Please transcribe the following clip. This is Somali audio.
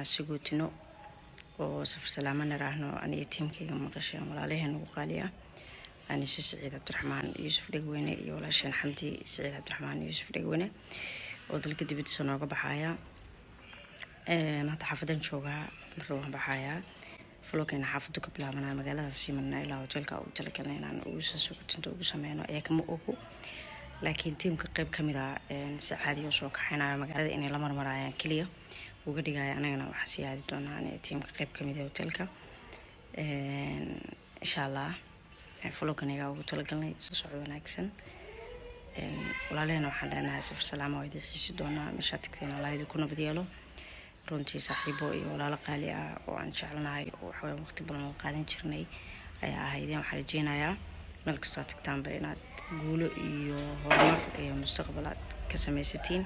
inaan sagootino oo safar salaamana raahno aniga tiimkayga maqasheen walaalaheen ugu qaaliya أنا سعيد عبد الرحمن يوسف دقوينة ولا شين حمدي سعيد عبد الرحمن يوسف دقوينة ودلك دبيت سنوات بحايا أنا تحفظن شوقها بروح بحايا فلوكين حافظو قبل ما مقالة سيمنا إلى وتلك أو تلك أنا وسوق تنتو بسمينه أيك مؤكو لكن تيم قريب كمدا سعادي وسوق حنا مقالة إني لمر مرايا كلية وقد جاي أنا وحسيادي دونا أنا تيم قريب كمدا وتلك إن شاء الله فلوكنيga ugu talagalnay socod wanaagsan walaalena waxaan leenahay safar salaam oo idin xiisi doona meesha tagteena laayid ku nabad yeelo runtii saaxiibo iyo walaalo qaali ah oo aan jeclanahay oo wax waqti badan oo qaadan jirnay ayaa ahaydeen waxaan rajeynayaa meel kasta tagtaanba inaad guulo iyo horumar iyo mustaqbal ka samaysatiin